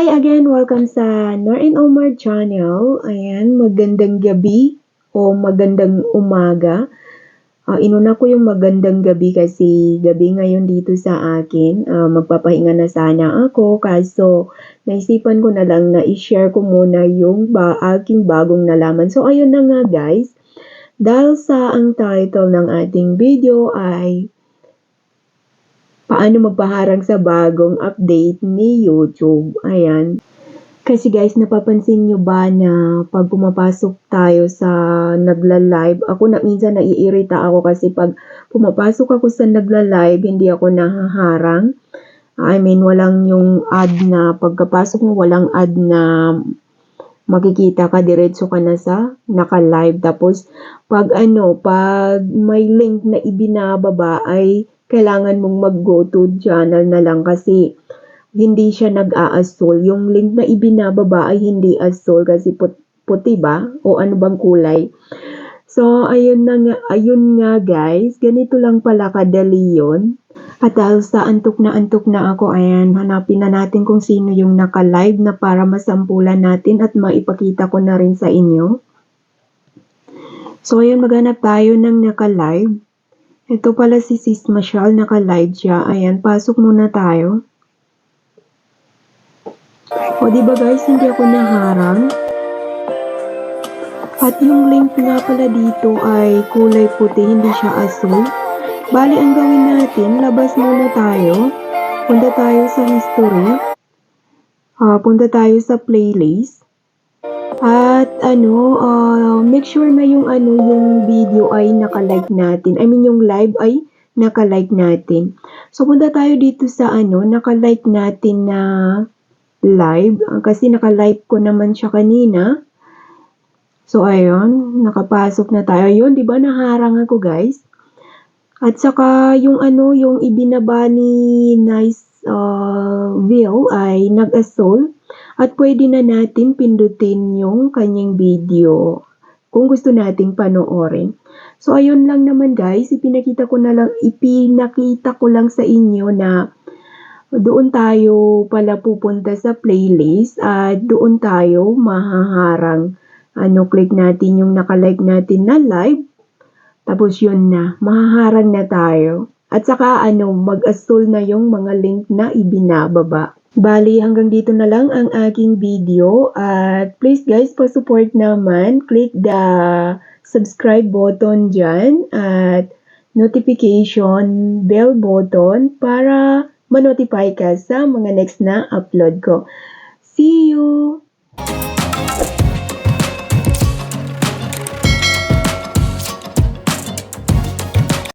Hi again! Welcome sa Nor and Omar channel. Ayan, magandang gabi o magandang umaga. Inuna ko yung magandang gabi kasi gabi ngayon dito sa akin. Magpapahinga na sana ako kaso naisipan ko na lang na i-share ko muna yung aking bagong nalaman. So ayun na nga guys, dahil sa ang title ng ating video ay paano magpaharang sa bagong update ni YouTube. Ayan. Kasi guys, napapansin nyo ba na pag pumapasok tayo sa nagla-live, ako na minsan naiirita ako kasi pag pumapasok ako sa nagla-live, hindi ako nahaharang. I mean, walang yung ad na pagkapasok mo, walang ad na makikita ka, diretso ka na sa naka-live. Tapos, pag may link na ibinababa ay kailangan mong mag-go to channel na lang kasi hindi siya nag-a-asol. Yung link na ibinababa ay hindi asol kasi puti ba? O ano bang kulay? So, ayun nga guys. Ganito lang pala kadali yun. At dahil sa antok na ako, ayan, hanapin na natin kung sino yung naka-live na para masampulan natin at maipakita ko na rin sa inyo. So, ayun, maghanap tayo ng naka-live. Ito pala si Sis Mashal, naka-live siya. Ayan, pasok muna tayo. O, diba guys, hindi ako naharang? At yung link nga pala dito ay kulay puti, hindi siya asul. Bali, ang gawin natin, labas muna tayo. Punta tayo sa history. Punta tayo sa playlist. At make sure na yung video ay naka-like natin. I mean, yung live ay naka-like natin. So, punta tayo dito sa naka-like natin na live. Kasi naka-like ko naman siya kanina. So, ayun, nakapasok na tayo. Ayun, di ba naharang ako, guys? At saka, yung ibinaba ni Will ay nag-asol. At pwede na natin pindutin yung kanyang video kung gusto nating panoorin. So, ayun lang naman guys, ipinakita ko lang sa inyo na doon tayo pala pupunta sa playlist at doon tayo mahaharang. Click natin yung naka-like natin na live. Tapos yun na, mahaharang na tayo. At saka mag-asol na yung mga link na ibinababa. Bali, hanggang dito na lang ang aking video. At please guys, pa-support naman. Click the subscribe button dyan. At notification bell button para ma-notify ka sa mga next na upload ko. See you!